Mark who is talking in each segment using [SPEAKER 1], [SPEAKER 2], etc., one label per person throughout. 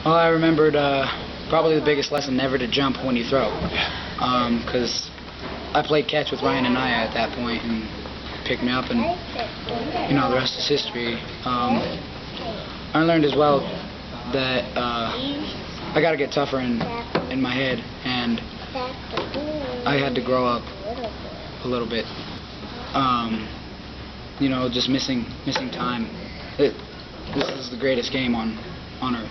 [SPEAKER 1] Well, I remembered probably the biggest lesson, never to jump when you throw. Because I played catch with Ryan and Naya at that point, and picked me up, and the rest is history. I learned as well that I got to get tougher in my head, and I had to grow up a little bit. Just missing time. This is the greatest game on earth,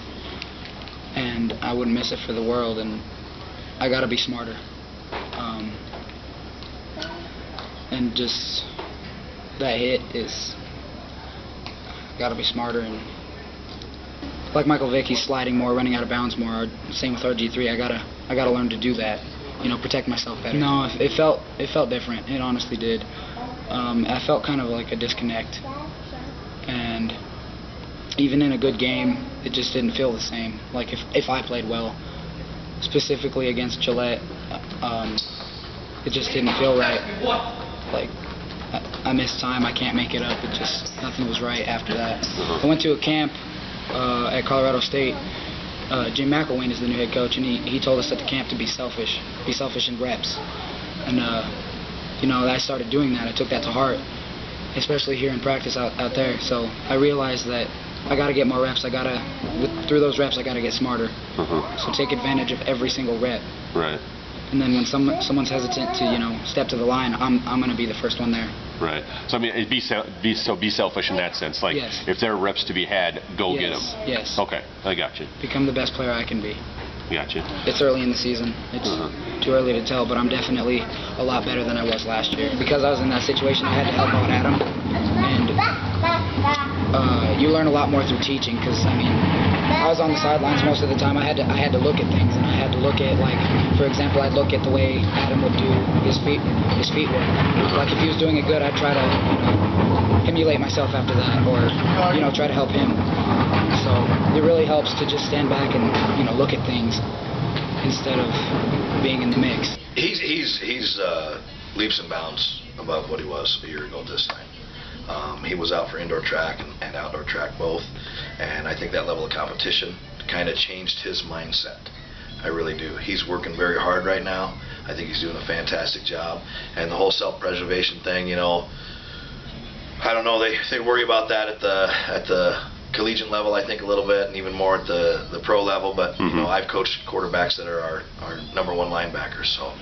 [SPEAKER 1] and I wouldn't miss it for the world. And I got to be smarter. And just that hit is got to be smarter. And like Michael Vick, he's sliding more, running out of bounds more. Same with RG3. I gotta learn to do that. Protect myself better. No, it felt different. It honestly did. I felt kind of like a disconnect, and even in a good game, it just didn't feel the same. Like if I played well, specifically against Gillette, it just didn't feel right. Like I missed time. I can't make it up. It just nothing was right after that. I went to a camp at Colorado State. Jim McElwain is the new head coach, and he told us at the camp to be selfish in reps. And I started doing that. I took that to heart, especially here in practice out there. So I realized that I got to get more reps. Through those reps, I got to get smarter. So take advantage of every single rep.
[SPEAKER 2] Right.
[SPEAKER 1] And then when someone's hesitant to step to the line, I'm going to be the first one there.
[SPEAKER 2] Right. So I mean, be selfish in that sense. Like,
[SPEAKER 1] yes.
[SPEAKER 2] If there are reps to be had, go get them.
[SPEAKER 1] Yes.
[SPEAKER 2] Okay, I got you.
[SPEAKER 1] Become the best player I can be.
[SPEAKER 2] Got you.
[SPEAKER 1] It's early in the season. It's too early to tell, but I'm definitely a lot better than I was last year. Because I was in that situation, I had to help out Adam, and you learn a lot more through teaching. Because I was on the sidelines most of the time. I had to look at things, and I had to look at, like, for example, I'd look at the way Adam would do his feet work. Like if he was doing it good, I'd try to emulate myself after that, or try to help him. So it really helps to just stand back and look at things instead of being in the mix.
[SPEAKER 3] He's leaps and bounds above what he was a year ago this time. He was out for indoor track and outdoor track both, and I think that level of competition kind of changed his mindset. I really do. He's working very hard right now. I think he's doing a fantastic job. And the whole self-preservation thing, I don't know. They worry about that at the collegiate level, I think, a little bit, and even more at the pro level. But I've coached quarterbacks that are our number one linebackers. So,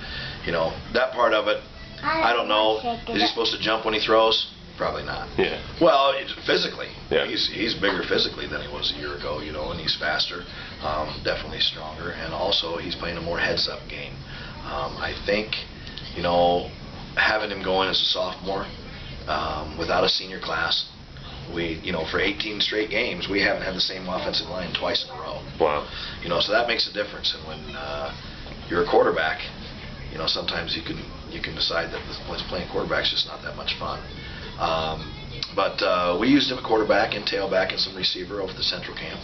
[SPEAKER 3] that part of it, I don't know. Is he supposed to jump when he throws? Probably not.
[SPEAKER 2] Yeah.
[SPEAKER 3] Well, physically,
[SPEAKER 2] yeah.
[SPEAKER 3] He's bigger physically than he was a year ago, and he's faster, definitely stronger, and also he's playing a more heads-up game. I think, having him going as a sophomore without a senior class, we, for 18 straight games, we haven't had the same offensive line twice in a row.
[SPEAKER 2] Wow.
[SPEAKER 3] So that makes a difference. And when you're a quarterback, sometimes you can decide that playing quarterback's just not that much fun. But we used him at quarterback and tailback and some receiver over the central camp.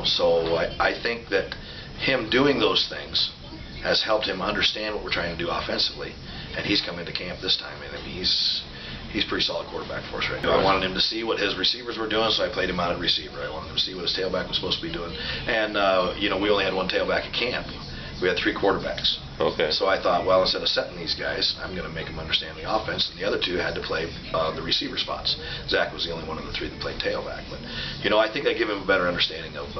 [SPEAKER 3] So I think that him doing those things has helped him understand what we're trying to do offensively. And he's come into camp this time, and he's a pretty solid quarterback for us right now. I wanted him to see what his receivers were doing, so I played him out at receiver. I wanted him to see what his tailback was supposed to be doing. And, we only had one tailback at camp. We had 3 quarterbacks. Okay. So I thought, well, instead of setting these guys, I'm going to make them understand the offense, and the other 2 had to play the receiver spots. Zach was the only one of the 3 that played tailback. But, I think I give him a better understanding of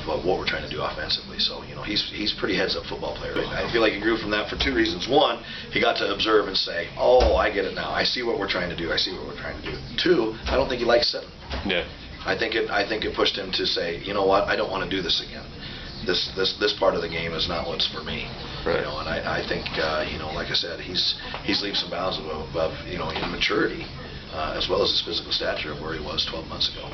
[SPEAKER 3] what we're trying to do offensively. So, he's pretty heads-up football player. I feel like he grew from that for 2 reasons. 1, he got to observe and say, oh, I get it now. I see what we're trying to do. I see what we're trying to do. 2, I don't think he likes sitting.
[SPEAKER 2] Yeah.
[SPEAKER 3] I think it pushed him to say, you know what, I don't want to do this again. This part of the game is not what's for me.
[SPEAKER 2] Right.
[SPEAKER 3] And I think, like I said, he's leaps and bounds above in maturity, as well as his physical stature of where he was 12 months ago.